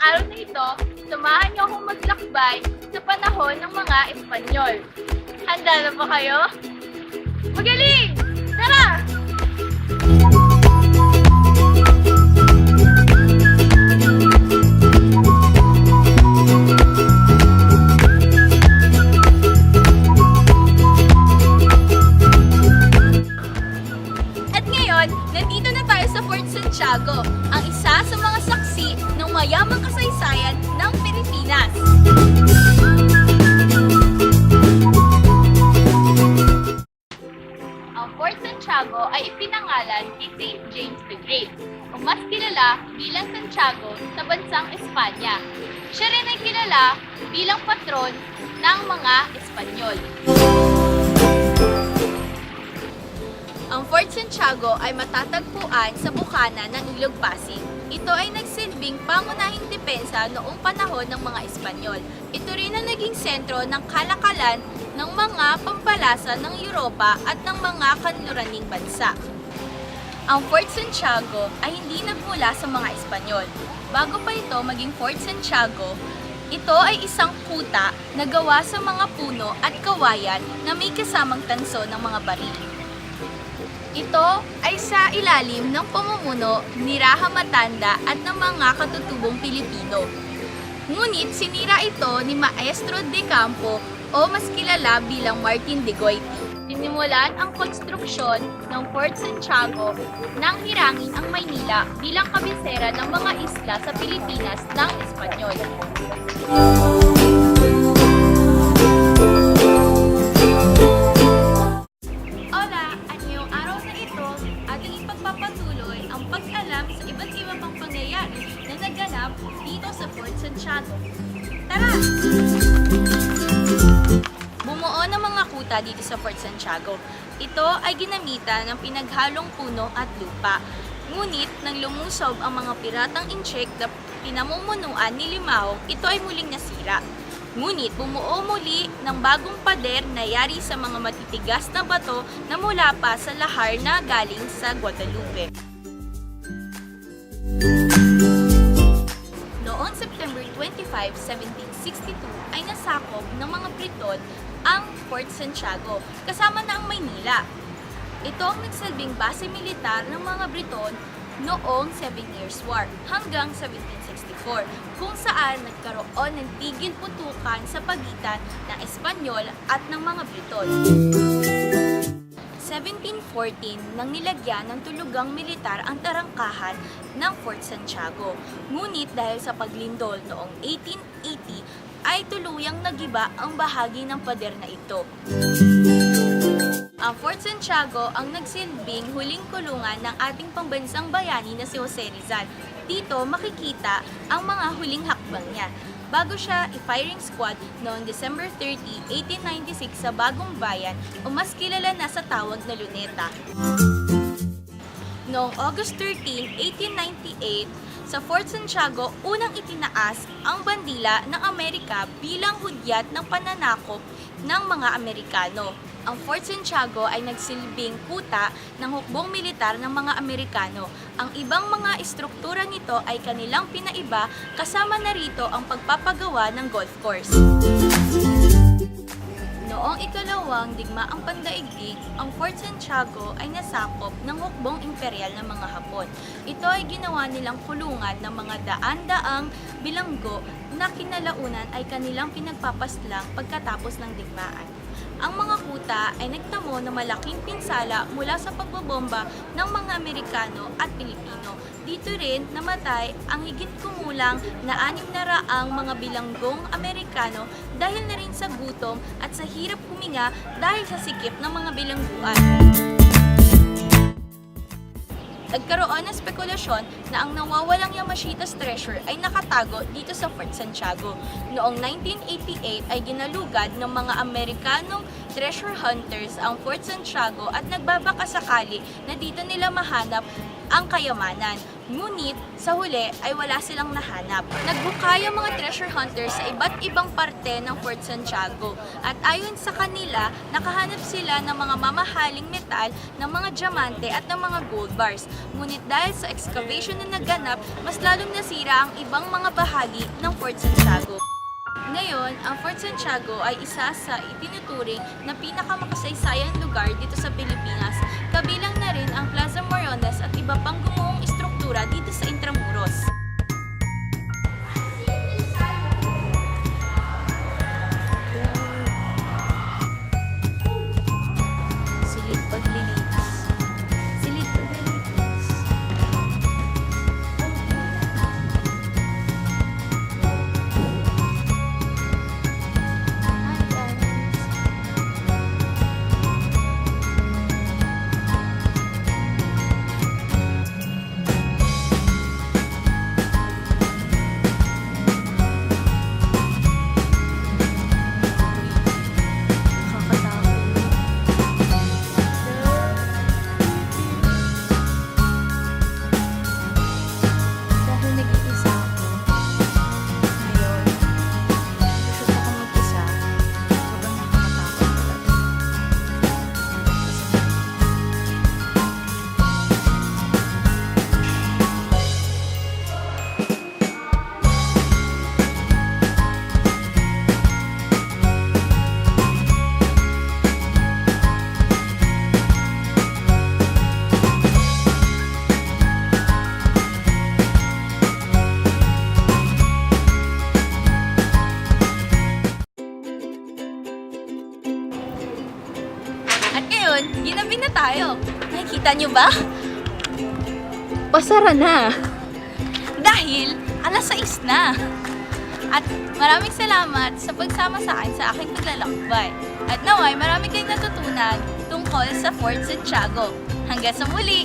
araw na ito, samahan niyo akong maglakbay sa panahon ng mga Espanyol. Handa na ba kayo? Magaling! Tara! At ngayon, nandito na tayo sa Fort Santiago, ang isa sa mga saksi ng mayamang kasaysayan ng Pilipinas. Ang Fort Santiago ay ipinangalan ni St. James the Great, o mas kilala bilang Santiago sa bansang Espanya. Siya rin ay kilala bilang patron ng mga Espanyol. Ang Fort Santiago ay matatagpuan sa bukana ng Ilog Pasig. Ito ay nagsilbing pangunahing depensa noong panahon ng mga Espanyol. Ito rin ang naging sentro ng kalakalan ng mga pampalasa ng Europa at ng mga kanluraning bansa. Ang Fort Santiago ay hindi nagmula sa mga Espanyol. Bago pa ito maging Fort Santiago, ito ay isang kuta na gawa sa mga puno at kawayan na may kasamang tanso ng mga baril. Ito ay sa ilalim ng pamumuno ni Raja Matanda at ng mga katutubong Pilipino. Ngunit sinira ito ni Maestro de Campo o mas kilala bilang Martin de Goiti. Sinimulan ang konstruksyon ng Fort Santiago nang hirangin ang Maynila bilang kabisera ng mga isla sa Pilipinas ng Espanyol. Ipagpapatuloy ang pag-alam sa iba't ibang pang pangyayari na naganap dito sa Fort Santiago. Tara! Bumuo ng mga kuta dito sa Fort Santiago. Ito ay ginamitan ng pinaghalong puno at lupa. Ngunit nang lumusob ang mga piratang Inchek na pinamumunuan ni Limao, ito ay muling nasira. Ngunit bumuo muli ng bagong pader na yari sa mga matitigas na bato na mula pa sa lahar na galing sa Guadalupe. Noong September 25, 1762 ay nasakop ng mga Briton ang Fort Santiago kasama na ang Maynila. Ito ang nagsilbing base militar ng mga Briton noong 7 Years' War hanggang 1764, kung saan nagkaroon ng tigil putukan sa pagitan ng Espanyol at ng mga Briton. 1714 nang nilagyan ng tulugang militar ang tarangkahan ng Fort Santiago. Ngunit dahil sa paglindol noong 1880 ay tuluyang nagiba ang bahagi ng pader na ito. Ang Fort Santiago ang nagsilbing huling kulungan ng ating pambansang bayani na si Jose Rizal. Dito makikita ang mga huling hakbang niya bago siya i-firing squad noong December 30, 1896 sa Bagong Bayan o mas kilala na sa tawag na Luneta. Noong August 13, 1898, sa Fort Santiago unang itinaas ang bandila ng Amerika bilang hudyat ng pananakop ng mga Amerikano. Ang Fort Santiago ay nagsilbing kuta ng hukbong militar ng mga Amerikano. Ang ibang mga estruktura nito ay kanilang pinaiba kasama na rito ang pagpapagawa ng golf course. Noong ikalawang digmaang pandaigdig, ang Fort Santiago ay nasakop ng hukbong imperial ng mga Hapon. Ito ay ginawa nilang kulungan ng mga daan-daang bilanggo na kinalaunan ay kanilang pinagpapaslang pagkatapos ng digmaan. Ang mga kuta ay nagtamo ng malaking pinsala mula sa pagbobomba ng mga Amerikano at Pilipino. Dito rin namatay ang higit kumulang na 600 mga bilanggong Amerikano dahil na rin sa gutom at sa hirap huminga dahil sa sikip ng mga bilangguan. Nagkaroon ng spekulasyon na ang nawawalang Yamashita's treasure ay nakatago dito sa Fort Santiago. Noong 1988 ay ginalugad ng mga Amerikanong treasure hunters ang Fort Santiago at nagbabakasakali na dito nila mahanap ang kayamanan. Ngunit, sa huli ay wala silang nahanap. Nagbukay ang mga treasure hunters sa iba't ibang parte ng Fort Santiago. At ayon sa kanila, nakahanap sila ng mga mamahaling metal, ng mga diamante at ng mga gold bars. Ngunit dahil sa excavation na naganap, mas lalong nasira ang ibang mga bahagi ng Fort Santiago. Ngayon, ang Fort Santiago ay isa sa itinuturing na pinakamakasaysayan lugar dito sa Pilipinas. Kabilang na rin ang Plaza Morones at iba pang gumuhong istruktura dito sa Intramuros. Silid paglilinis. Silid paglilinis. Dahil nag-iisa ako, ngayon, shoot ako mag-isa, sobrang nakakatakot talaga. At ngayon, ginabi na tayo. Nakikita nyo ba? Pasara na. Dahil, alas 6 na. At maraming salamat sa pagsama sa akin sa aking paglalakbay. At naway, marami kayong natutunan tungkol sa Fort Santiago. Hanggang sa muli!